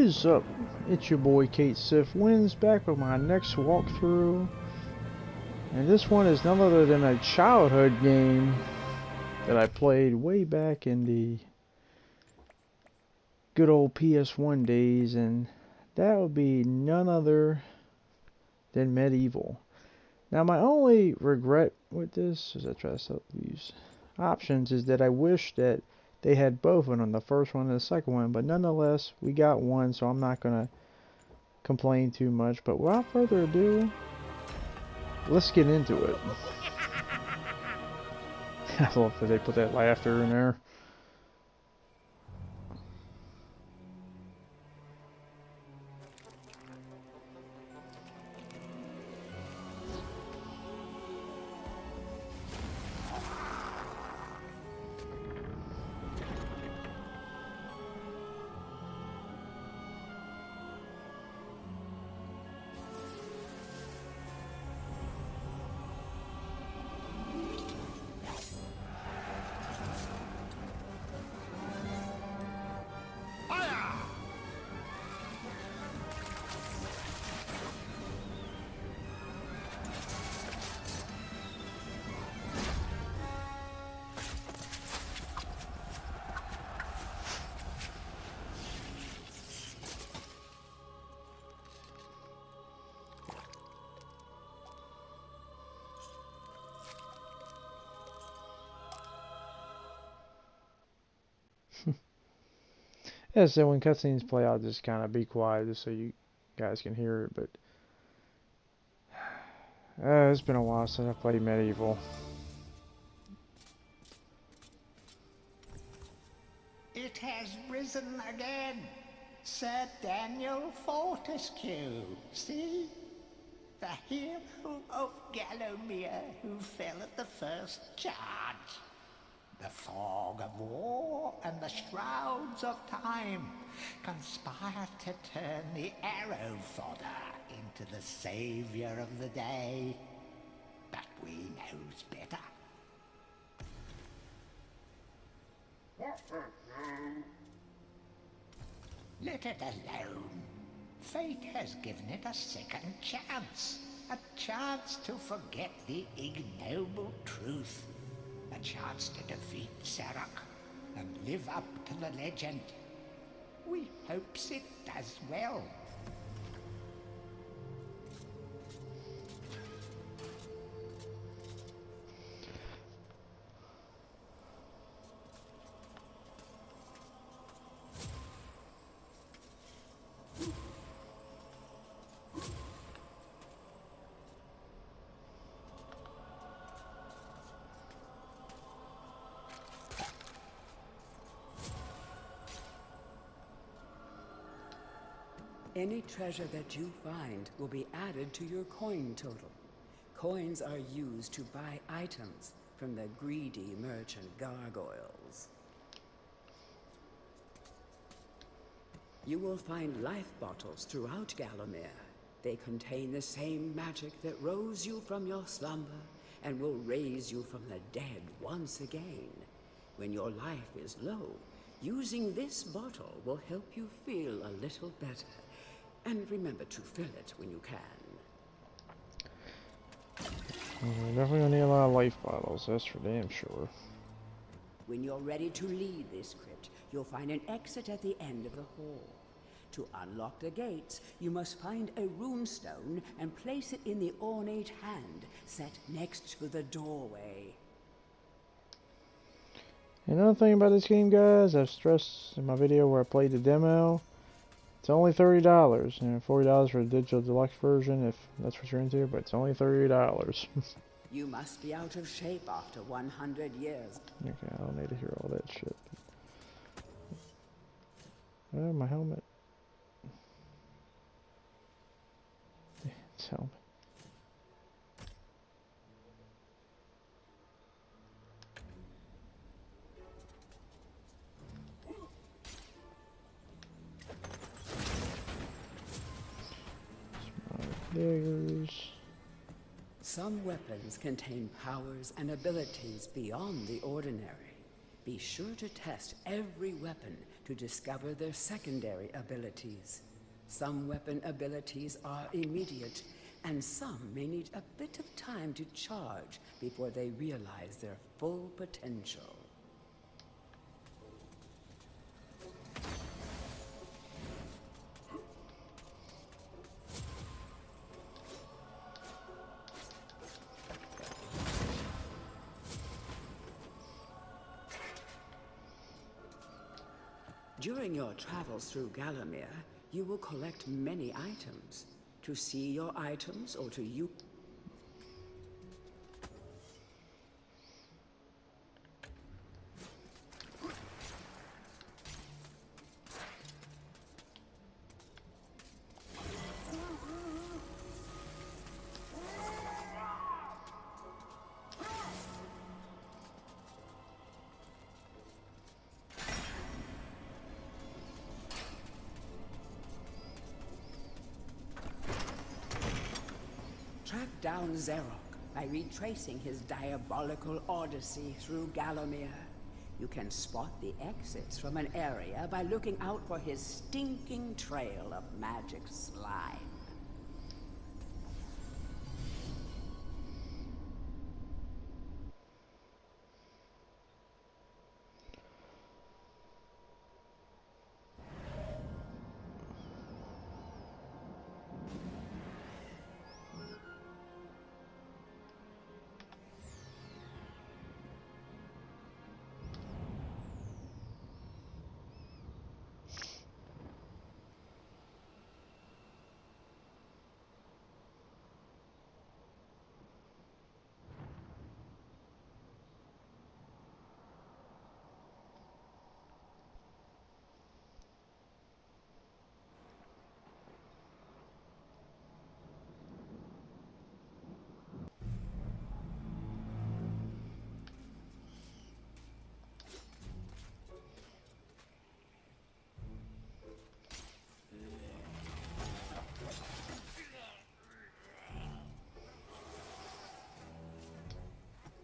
is up? It's your boy Kate Sif Wins back with my next walkthrough. And this one is none other than a childhood game that I played way back in the good old PS1 days, and that would be none other than Medieval. Now my only regret with this, as I try to sell these options, is that I wish that they had both of them, the first one and the second one, but nonetheless we got one, so I'm not gonna complain too much. But without further ado, let's get into it. I love that they put that laughter in there. Yeah, so when cutscenes play, I'll just kind of be quiet just so you guys can hear it, but it's been a while since I played Medieval. It has risen again, Sir Daniel Fortescue. See? The hero of Gallowmere who fell at the first charge. The fog of war and the shrouds of time conspire to turn the arrow fodder into the saviour of the day. But we knows better. Let it alone. Fate has given it a second chance. A chance to forget the ignoble truth. A chance to defeat Sarok and live up to the legend. We hopes it does well. Any treasure that you find will be added to your coin total. Coins are used to buy items from the greedy merchant gargoyles. You will find life bottles throughout Gallowmere. They contain the same magic that rose you from your slumber and will raise you from the dead once again. When your life is low, using this bottle will help you feel a little better. And remember to fill it when you can. We're definitely gonna need a lot of life bottles, that's for damn sure. When you're ready to leave this crypt, you'll find an exit at the end of the hall. To unlock the gates, you must find a runestone and place it in the ornate hand set next to the doorway. Another thing about this game, guys, I've stressed in my video where I played the demo, it's only $30, and $40 for the digital deluxe version if that's what you're into, but it's only $30. You must be out of shape after 100 years. Okay, I don't need to hear all that shit. Oh, my helmet. It's helmet. Daggers. Some weapons contain powers and abilities beyond the ordinary. Be sure to test every weapon to discover their secondary abilities. Some weapon abilities are immediate, and some may need a bit of time to charge before they realize their full potential. During your travels through Gallowmere, you will collect many items. To see your items or to use... Track down Xerok by retracing his diabolical odyssey through Gallowmere. You can spot the exits from an area by looking out for his stinking trail of magic slime.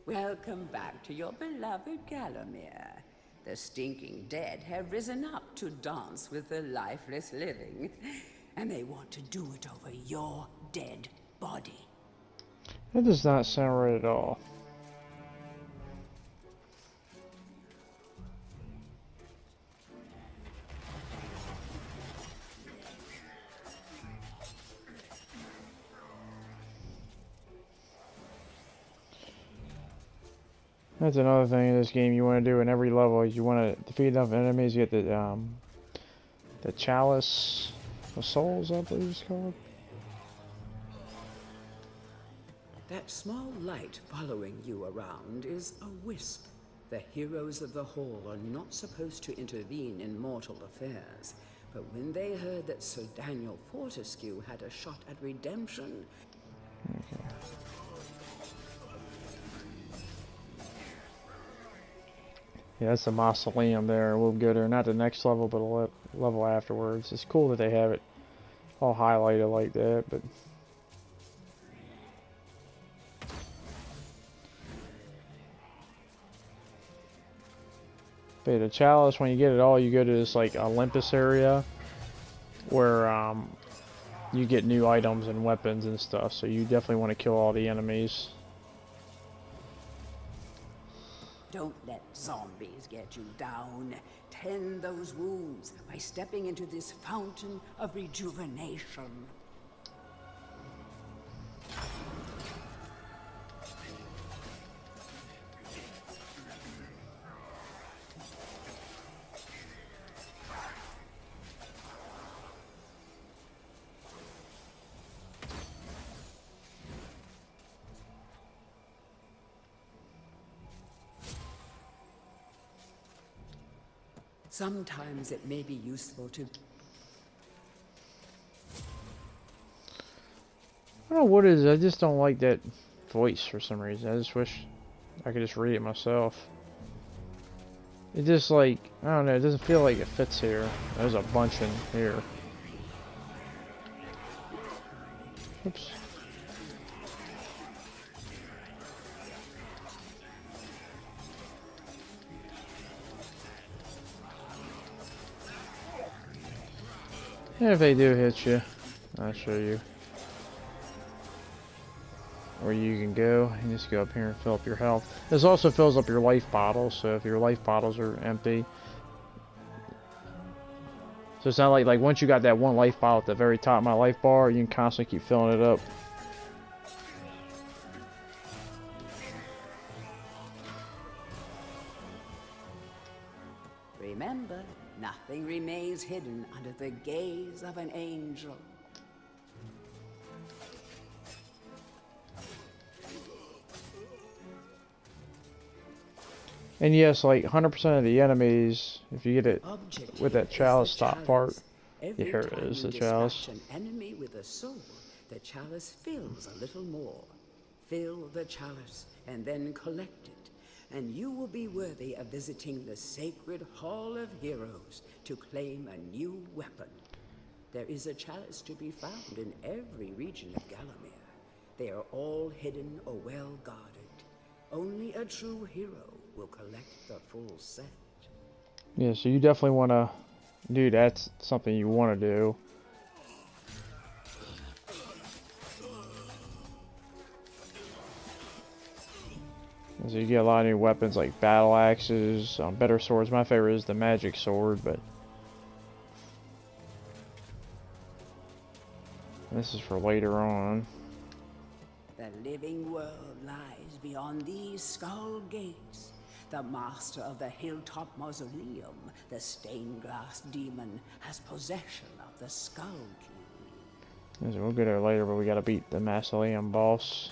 Welcome back to your beloved Gallowmere. The stinking dead have risen up to dance with the lifeless living, and they want to do it over your dead body. That does not sound right at all. That's another thing in this game you want to do in every level is you want to defeat enough enemies, you get the chalice of souls, I believe it's called. That small light following you around is a wisp. The heroes of the Hall are not supposed to intervene in mortal affairs, but when they heard that Sir Daniel Fortescue had a shot at redemption... Okay. Yeah, that's the mausoleum there. We'll go there, not the next level, but a level afterwards. It's cool that they have it all highlighted like that, but... But the chalice, when you get it all, you go to this, like, Olympus area, where, you get new items and weapons and stuff, so you definitely want to kill all the enemies. Don't let zombies get you down. Tend those wounds by stepping into this fountain of rejuvenation. Sometimes it may be useful to... I don't know what it is, I just don't like that voice for some reason. I just wish I could just read it myself. It just like, I don't know, it doesn't feel like it fits here. There's a bunch in here. Oops. And if they do hit you, I'll show you where you can go. You just go up here and fill up your health. This also fills up your life bottles, so if your life bottles are empty. So it's not like once you got that one life bottle at the very top of my life bar, you can constantly keep filling it up. Remember, nothing remains hidden under the gaze of an angel. And yes, like 100% of the enemies, if you get it with that chalice stop part, yeah, here it is, the chalice. An enemy with a sword, the chalice fills a little more. Fill the chalice and then collect it, and you will be worthy of visiting the sacred Hall of Heroes to claim a new weapon. There is a chalice to be found in every region of Gallowmere. They are all hidden or well guarded. Only a true hero will collect the full set. Yeah, so you definitely want to do that's something you want to do. So you get a lot of new weapons like battle axes, better swords. My favorite is the magic sword, but this is for later on. The living world lies beyond these skull gates. The master of the hilltop mausoleum, the stained glass demon, has possession of the skull key. So we'll get there later, but we gotta beat the mausoleum boss.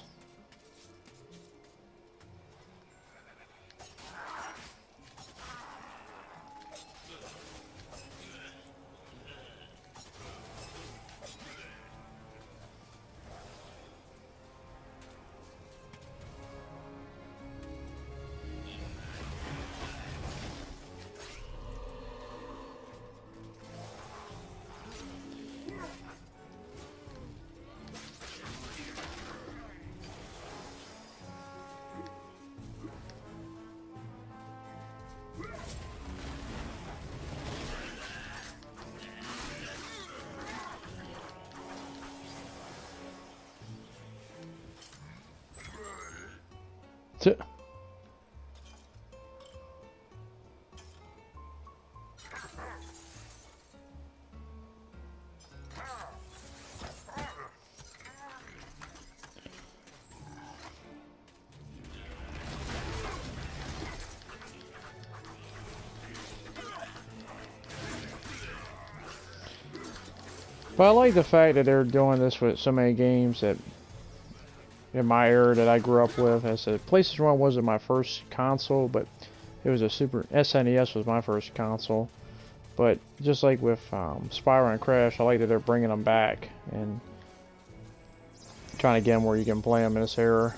But I like the fact that they're doing this with so many games that in my era that I grew up with. As I said, PlayStation 1 wasn't my first console, but it was a SNES was my first console. But just like with Spyro and Crash, I like that they're bringing them back and trying to get them where you can play them in this era.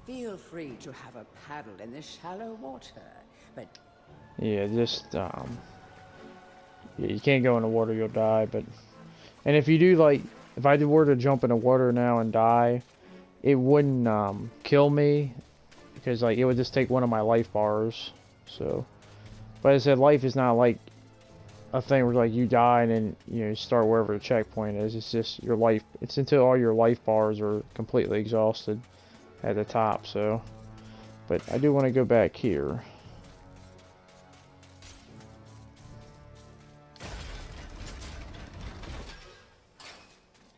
Feel free to have a paddle in the shallow water, but Yeah, just yeah, you can't go in the water, you'll die. But and if you do, like, if I were to jump in the water now and die, it wouldn't kill me because like it would just take one of my life bars. So, but as I said, life is not like a thing where like you die and then you start wherever the checkpoint is. It's just your life. It's until all your life bars are completely exhausted at the top. So, but I do want to go back here.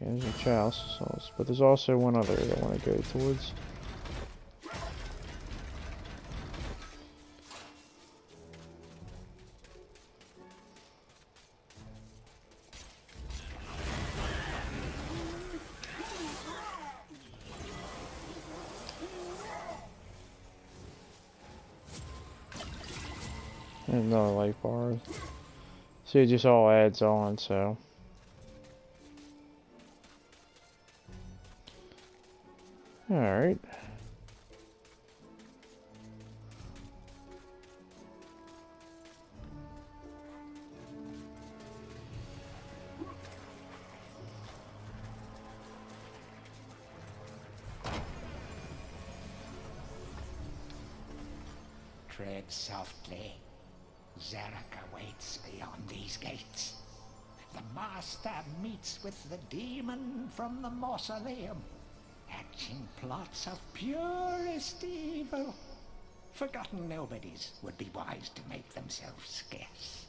Okay, there's a chalice, but there's also one other that I want to go towards. There's another life bar. See, it just all adds on, so. Alright. Tread softly. Zarek awaits beyond these gates. The master meets with the demon from the mausoleum, hatching plots of purest evil. Forgotten nobodies would be wise to make themselves scarce.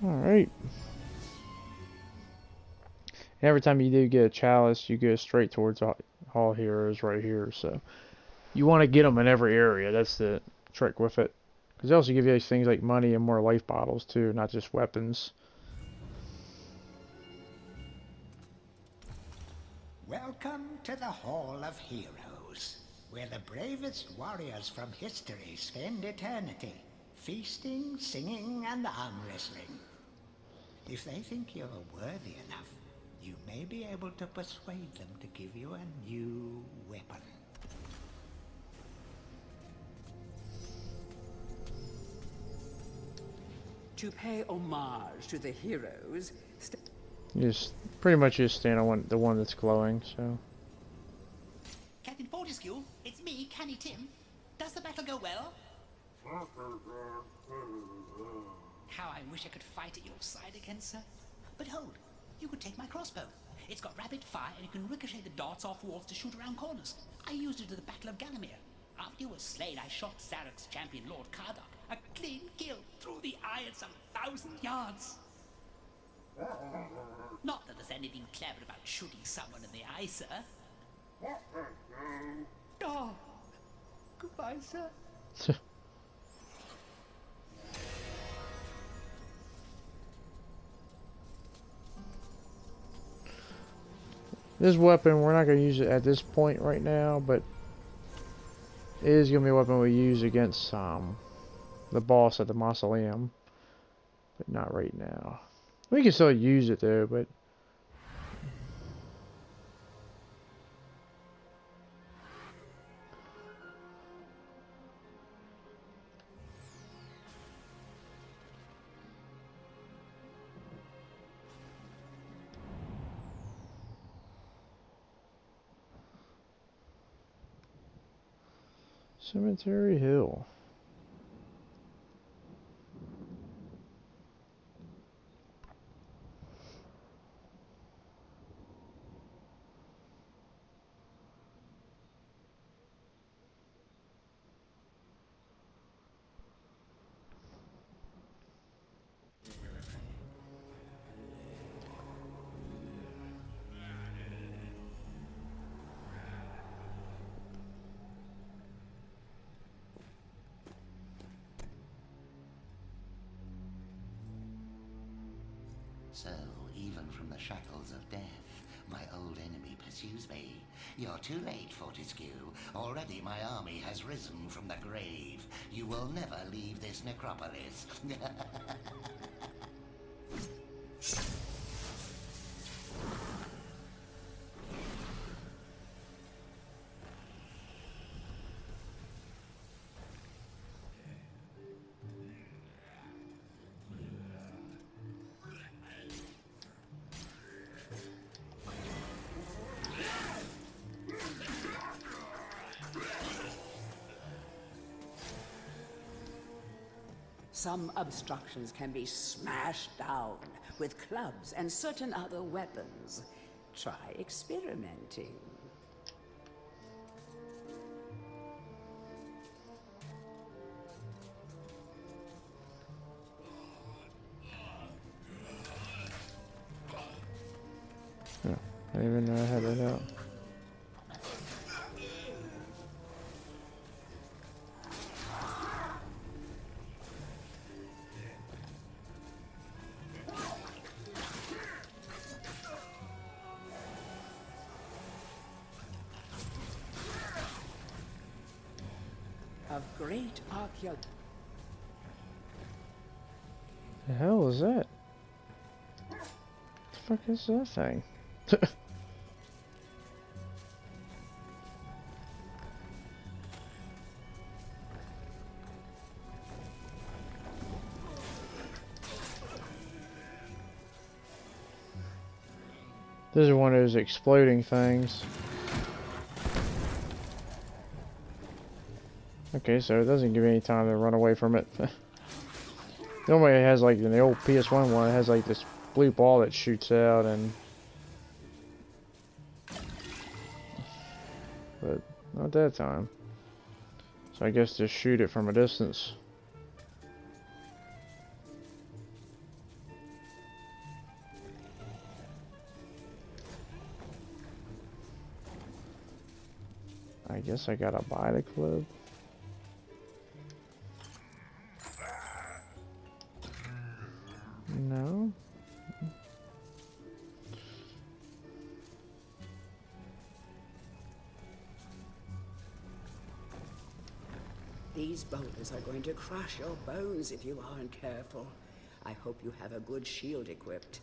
Alright. Every time you do get a chalice, you go straight towards all heroes right here, so. You want to get them in every area. That's the trick with it. Because they also give you things like money and more life bottles too, not just weapons. Welcome to the Hall of Heroes, where the bravest warriors from history spend eternity, feasting, singing, and arm wrestling. If they think you're worthy enough, you may be able to persuade them to give you a new weapon. To pay homage to the heroes, You just pretty much just stand on the one that's glowing. So. Captain Fortescue, it's me, Canny Tim. Does the battle go well? How I wish I could fight at your side again, sir. But hold, you could take my crossbow. It's got rapid fire and you can ricochet the darts off walls to shoot around corners. I used it at the Battle of Gallowmere. After you were slain, I shot Zarek's champion, Lord Kardok. A clean kill through the eye at some 1,000 yards. Not that there's anything clever about shooting someone in the eye, sir. Oh, goodbye, sir. This weapon, we're not going to use it at this point right now, but it is going to be a weapon we use against the boss at the mausoleum, but not right now. We can still use it though, but Cemetery Hill. So, even from the shackles of death, my old enemy pursues me. You're too late, Fortescue. Already my army has risen from the grave. You will never leave this necropolis. some obstructions can be smashed down with clubs and certain other weapons. Try experimenting. I didn't even know I had that out. Of great archaeology. The hell is that? The fuck is that thing? This is one of those exploding things. Okay, so it doesn't give me any time to run away from it. Normally it has, like, in the old PS1 one, it has like this blue ball that shoots out, and but not that time. So I guess just shoot it from a distance. I guess I gotta buy the club. No. These boulders are going to crush your bones if you aren't careful. I hope you have a good shield equipped.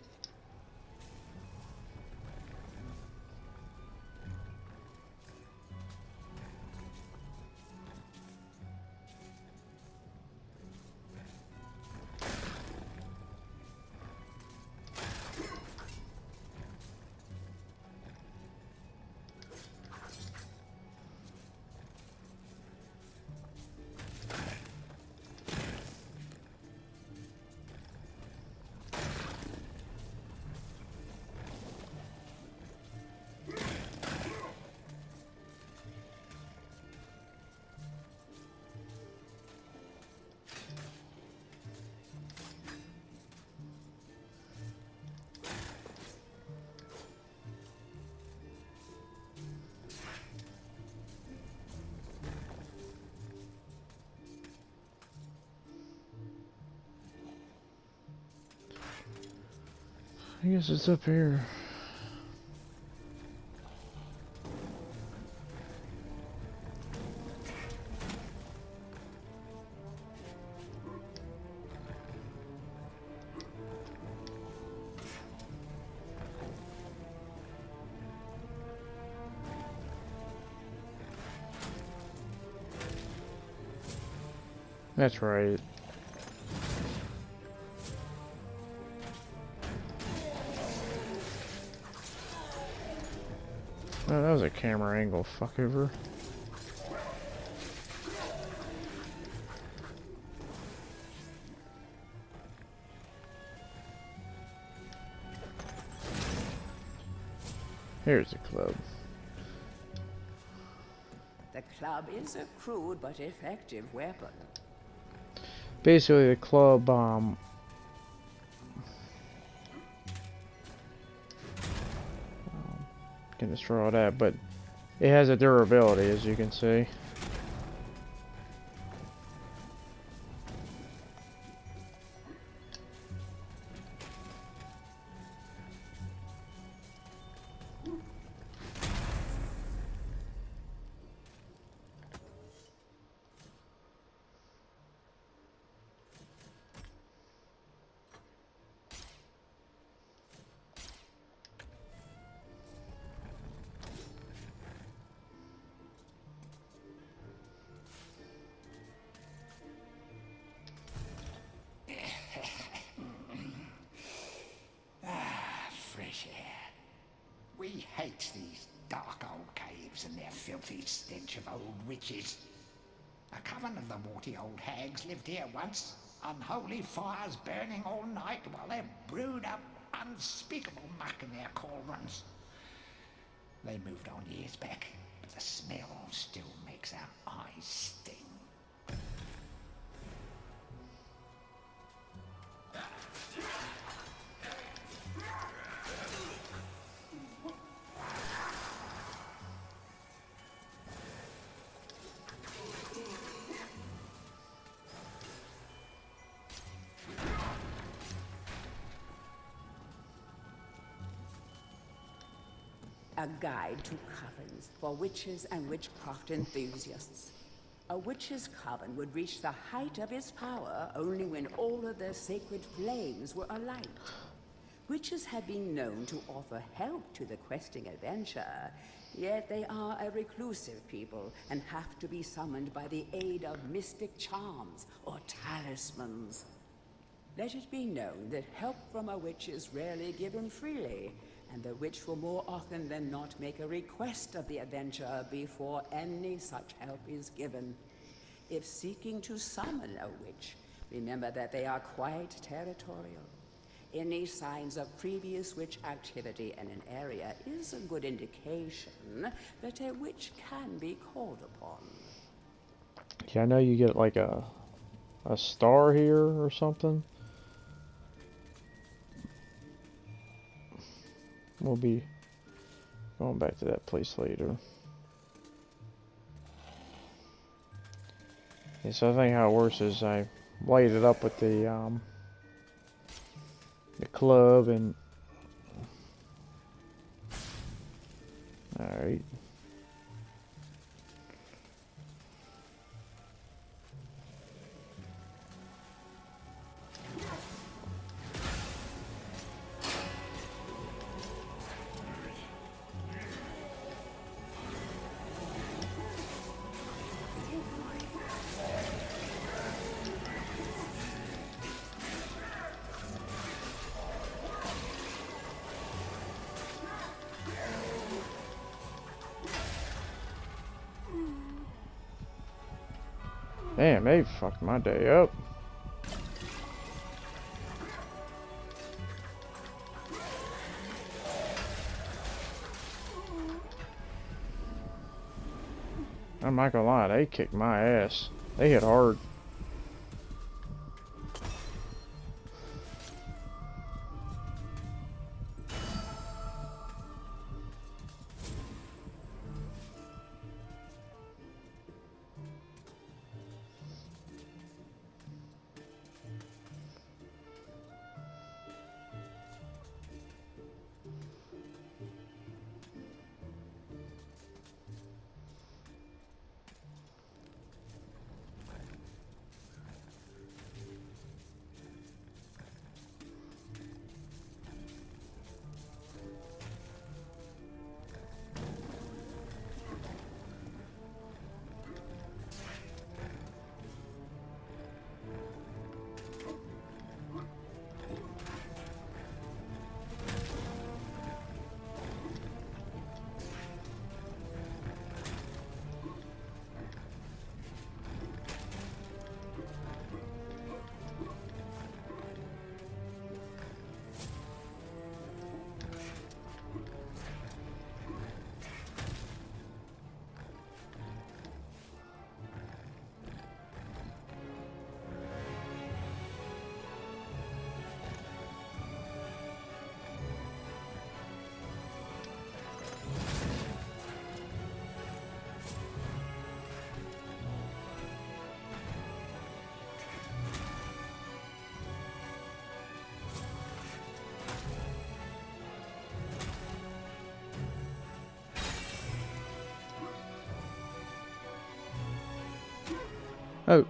I guess it's up here. That's right. Oh, that was a camera angle fuckover. Here's the club. The club is a crude but effective weapon. Basically, the club, can destroy all that, but it has a durability, as you can see. Fresh air. We hate these dark old caves and their filthy stench of old witches. A coven of the warty old hags lived here once, unholy fires burning all night while they brewed up unspeakable muck in their cauldrons. They moved on years back, but the smell still makes our eyes sting. A guide to covens for witches and witchcraft enthusiasts. A witch's coven would reach the height of its power only when all of their sacred flames were alight. Witches have been known to offer help to the questing adventurer, yet they are a reclusive people and have to be summoned by the aid of mystic charms or talismans. Let it be known that help from a witch is rarely given freely, and the witch will more often than not make a request of the adventurer before any such help is given. If seeking to summon a witch, remember that they are quite territorial. Any signs of previous witch activity in an area is a good indication that a witch can be called upon. Yeah, I know you get like a star here or something. We'll be going back to that place later. Yeah, so I think how it works is I light it up with the club and alright. Damn, they fucked my day up. I'm not gonna lie, they kicked my ass. They hit hard. Oh.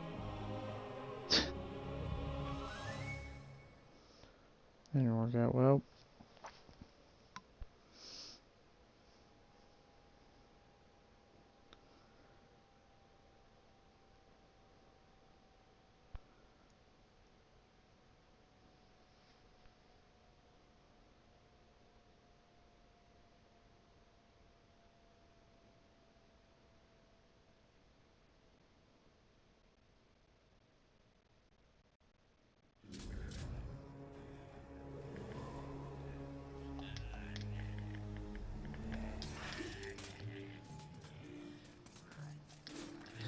Didn't work out well.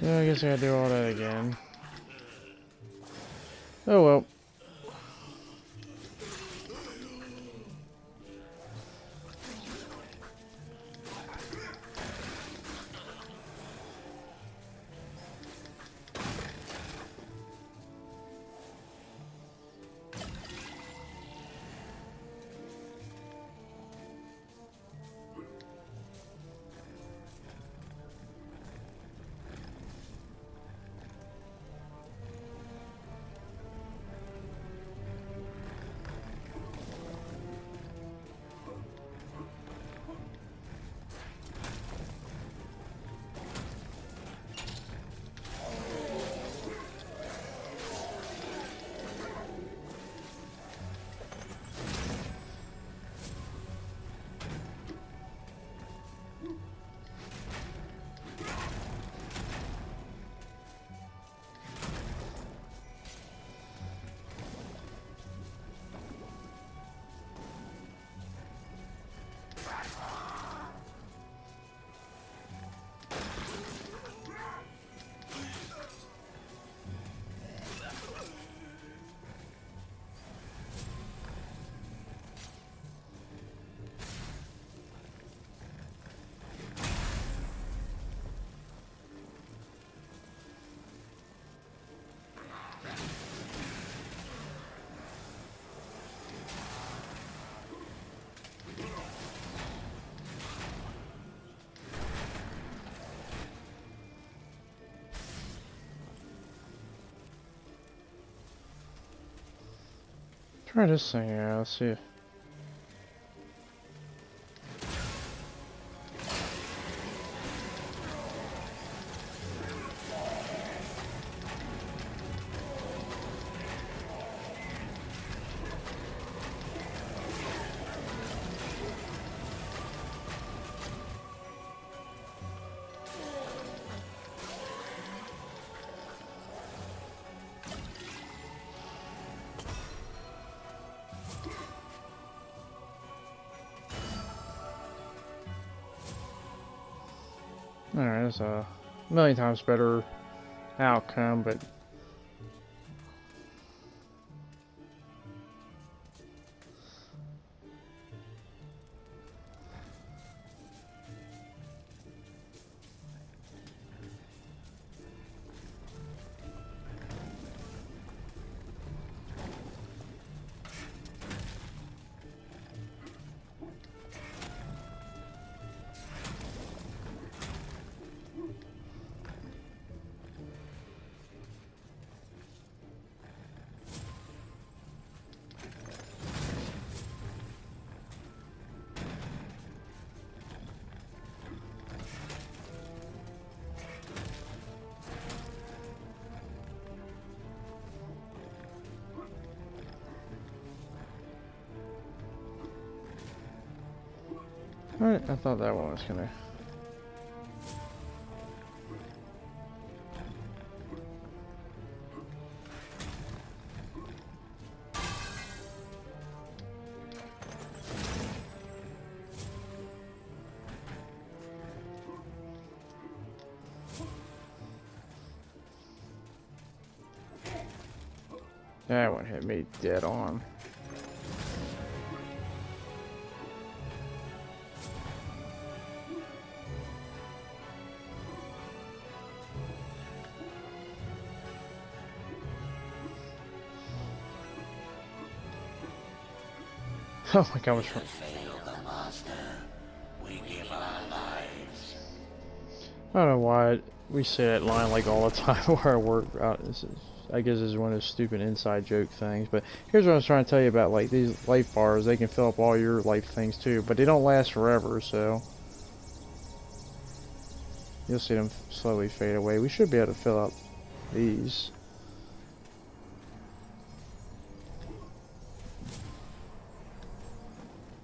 Yeah, I guess I gotta do all that again. Oh well. Try this thing out. Let's see. Alright, that's a million times better outcome, but alright, I thought that one was gonna. That one hit me dead on. Oh my god, what's wrong? Fail the master. We give our lives. I don't know why we say that line like all the time where I work. I guess this is one of those stupid inside joke things. But here's what I was trying to tell you about, like these life bars. They can fill up all your life things too, but they don't last forever. So you'll see them slowly fade away. We should be able to fill up these.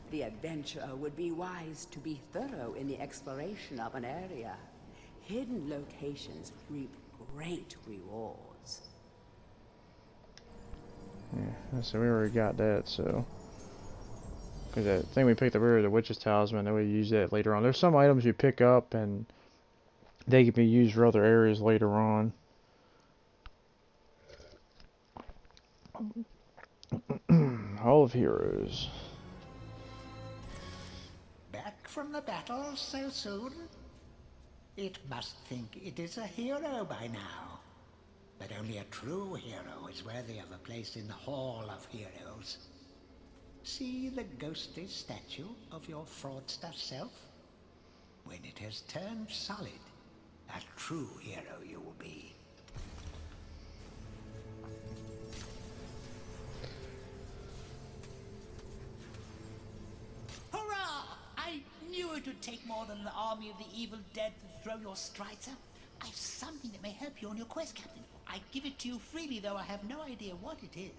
The adventurer would be wise to be thorough in the exploration of an area. Hidden locations reap great rewards. Yeah, so we already got that, so. Because that thing we picked up earlier, the Witch's Talisman, then we use that later on. There's some items you pick up and they can be used for other areas later on. Hall of Heroes. Back from the battle so soon? It must think it is a hero by now. But only a true hero is worthy of a place in the Hall of Heroes. See the ghostly statue of your fraudster self? When it has turned solid, a true hero you will be. Hurrah! I knew it would take more than an army of the evil dead to throw your strides out. I've something that may help you on your quest, Captain. I give it to you freely, though I have no idea what it is.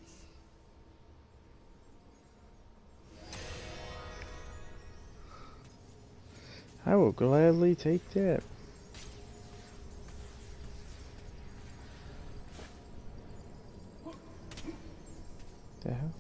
I will gladly take that. The hell?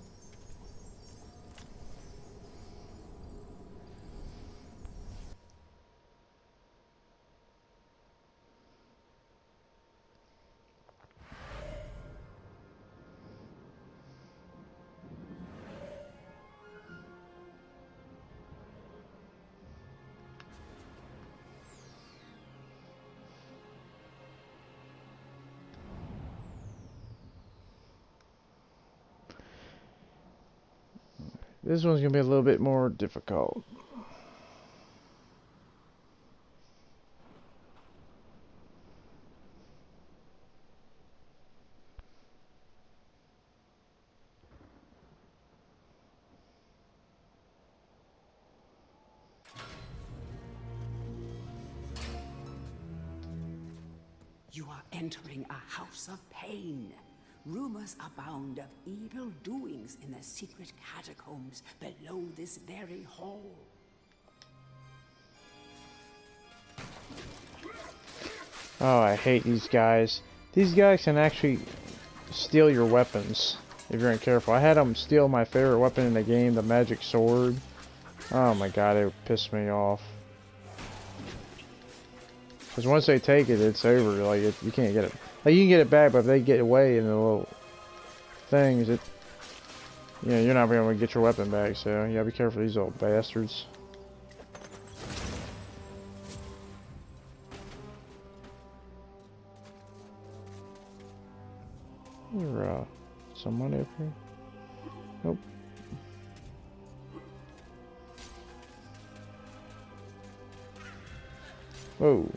This one's gonna be a little bit more difficult. You are entering a house of pain. Rumors abound of evil doings in the secret catacombs below this very hall. Oh, I hate these guys. These guys can actually steal your weapons if you're not careful. I had them steal my favorite weapon in the game, the magic sword. Oh my god, it pissed me off. Because once they take it, it's over. Like, you can't get it. Like, you can get it back, but if they get away in the little things, you know, you're not going to get your weapon back. So, you gotta be careful of these little bastards. Is some money up here? Nope. Whoa.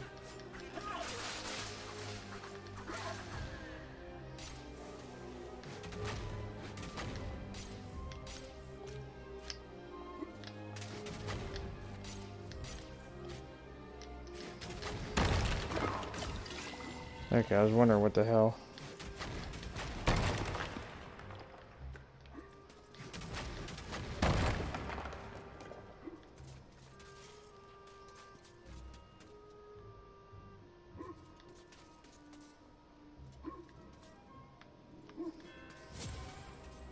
Okay, I was wondering what the hell.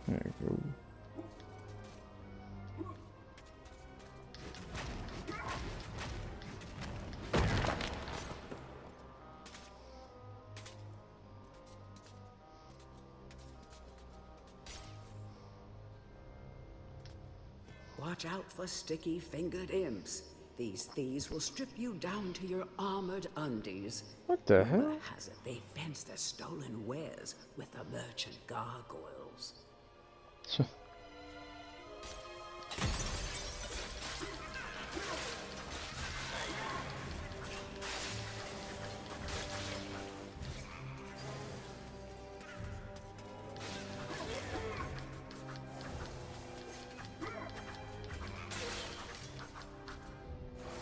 There we go. Watch out for sticky-fingered imps. These thieves will strip you down to your armored undies. What the Rumor hell? has it they fence their stolen wares with the merchant gargoyles.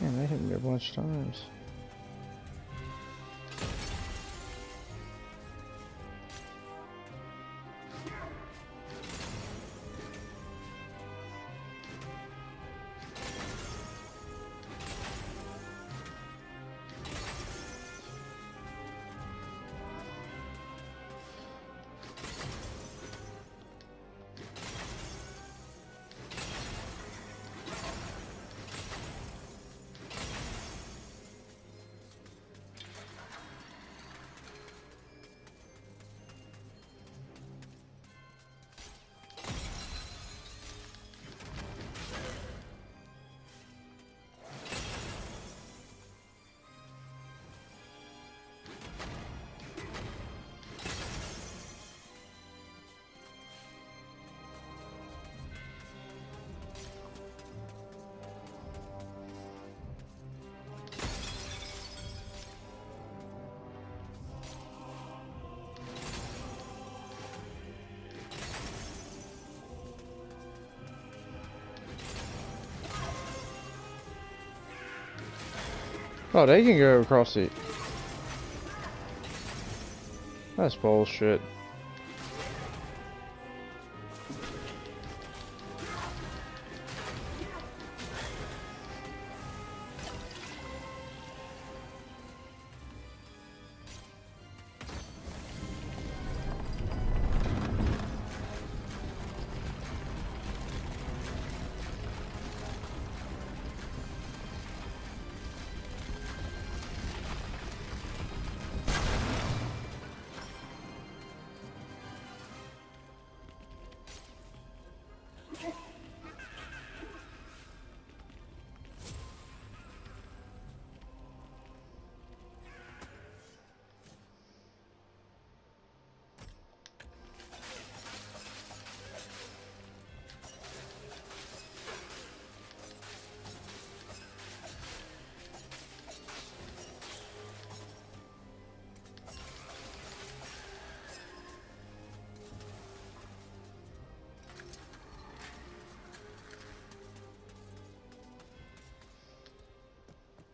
Man, they hit me a bunch of times. Oh, they can go across the... That's bullshit.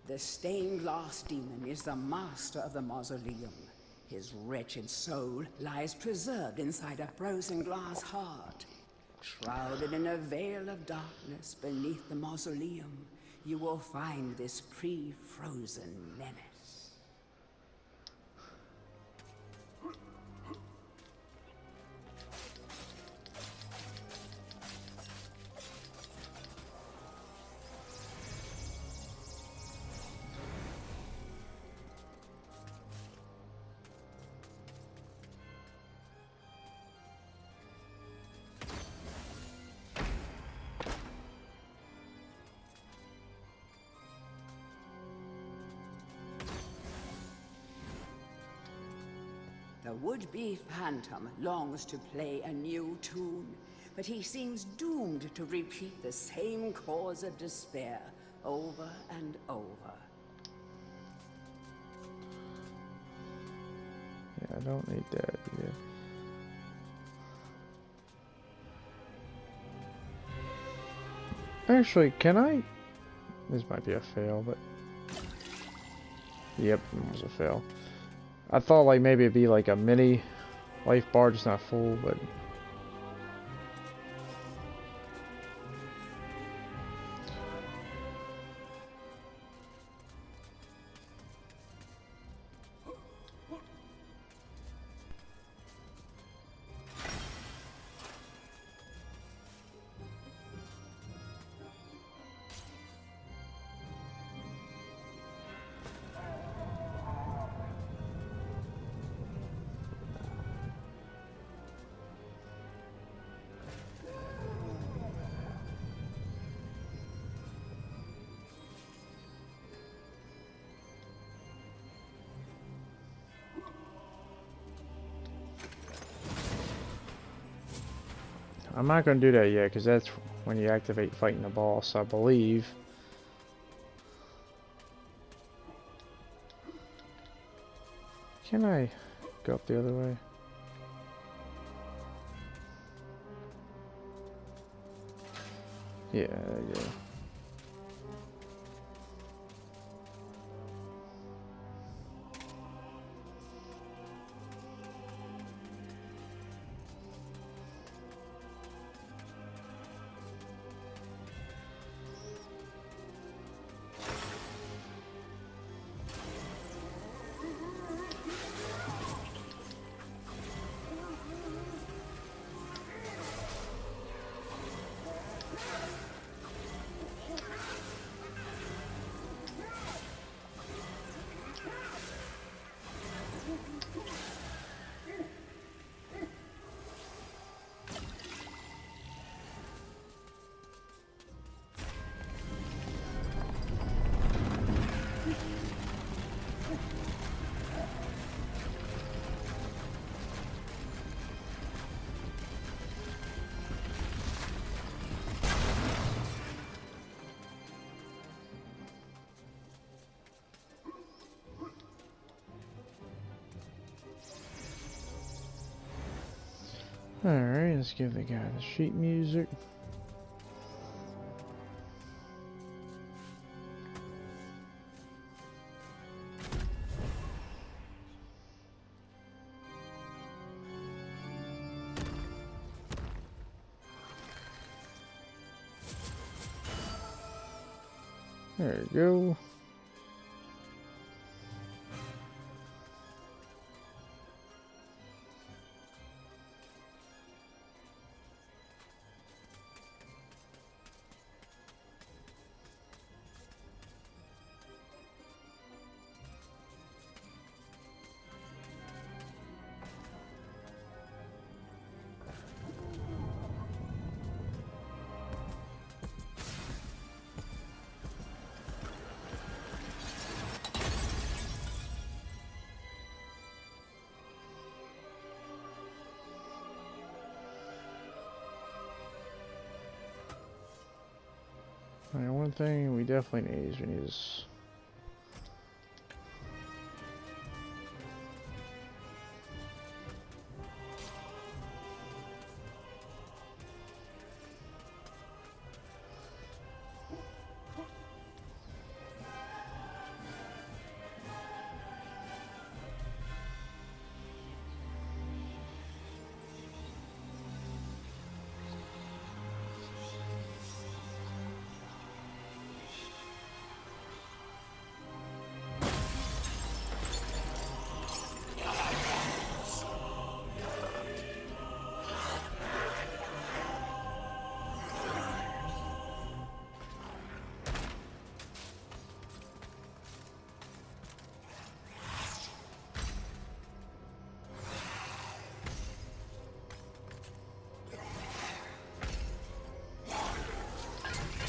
The stained glass demon is the master of the mausoleum. His wretched soul lies preserved inside a frozen glass heart. Shrouded in a veil of darkness beneath the mausoleum, you will find this pre-frozen menace. The would-be phantom longs to play a new tune, but he seems doomed to repeat the same cause of despair over and over. Yeah, I don't need that. Yeah. Actually, can I? This might be a fail, but yep, it was a fail. I thought like maybe it'd be like a mini life bar, just not full, but I'm not going to do that yet, because that's when you activate fighting the boss, I believe. Can I go up the other way? Yeah, there you go. Alright, let's give the guy the sheet music. There you go. Alright, one thing we definitely need is we need this.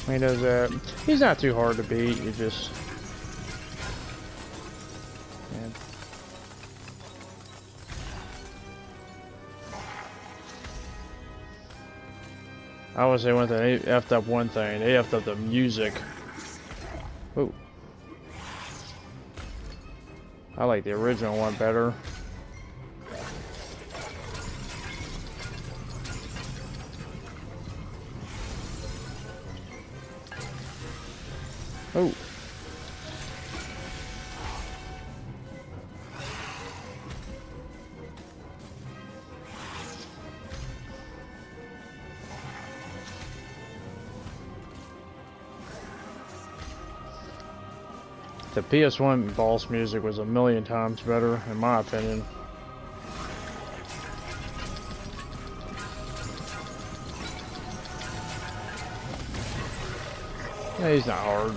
He does that. He's not too hard to beat. You just... Man. I would say one thing, they effed up one thing. They effed up the music. Ooh. I like the original one better. Oh. The PS1 boss music was a million times better, in my opinion. Yeah, he's not hard.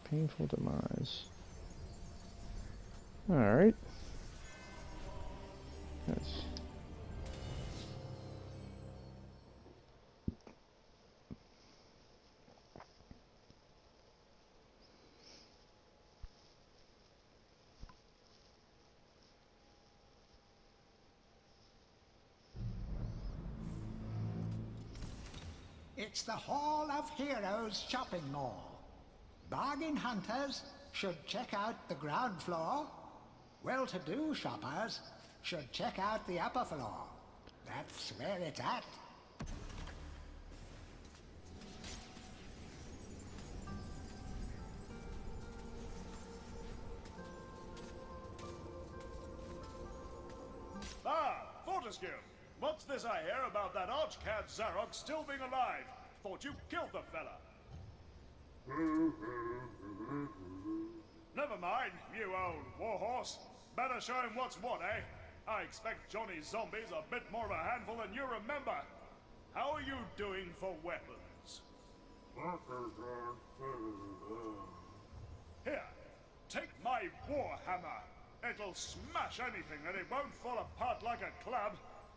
Painful demise. Alright. Yes. It's the Hall of Heroes shopping mall. Bargain hunters should check out the ground floor. Well-to-do shoppers should check out the upper floor. That's where it's at. Ah, Fortescue! What's this I hear about that arch-cad Zarok still being alive? Thought you killed the fella. Never mind, you old warhorse. Better show him what's what, eh? I expect Johnny's zombies a bit more of a handful than you remember. How are you doing for weapons? Here, take my warhammer. It'll smash anything and it won't fall apart like a club.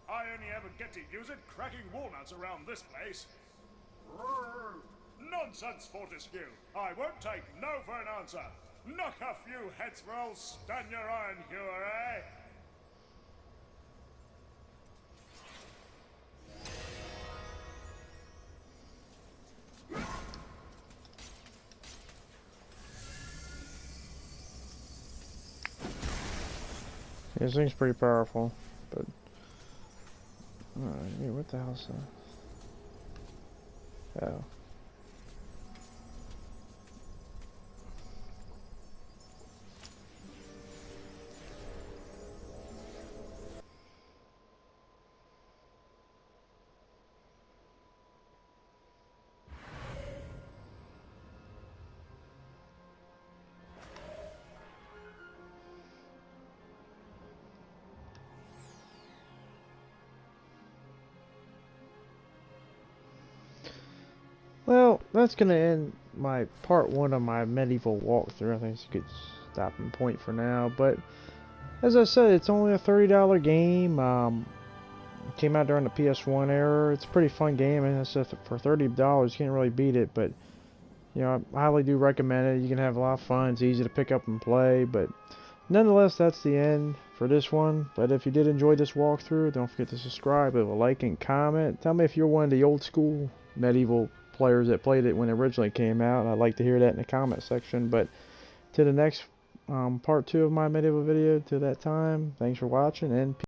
I only ever get to use it cracking walnuts around this place. Nonsense, Fortescue. I won't take no for an answer. Knock a few heads for old Stan your iron hewer, eh? This thing's pretty powerful, but... Alright, hey, what the hell's that? Oh. Well, that's going to end my part 1 of my Medieval walkthrough. I think it's a good stopping point for now. But, as I said, it's only a $30 game. It came out during the PS1 era. It's a pretty fun game. And for $30, you can't really beat it. But, you know, I highly do recommend it. You can have a lot of fun. It's easy to pick up and play. But, nonetheless, that's the end for this one. But if you did enjoy this walkthrough, don't forget to subscribe, leave a like, and comment. Tell me if you're one of the old school Medieval players that played it when it originally came out. I'd like to hear that in the comment section. But to the next part 2 of my Medieval video, to that time, thanks for watching, and peace.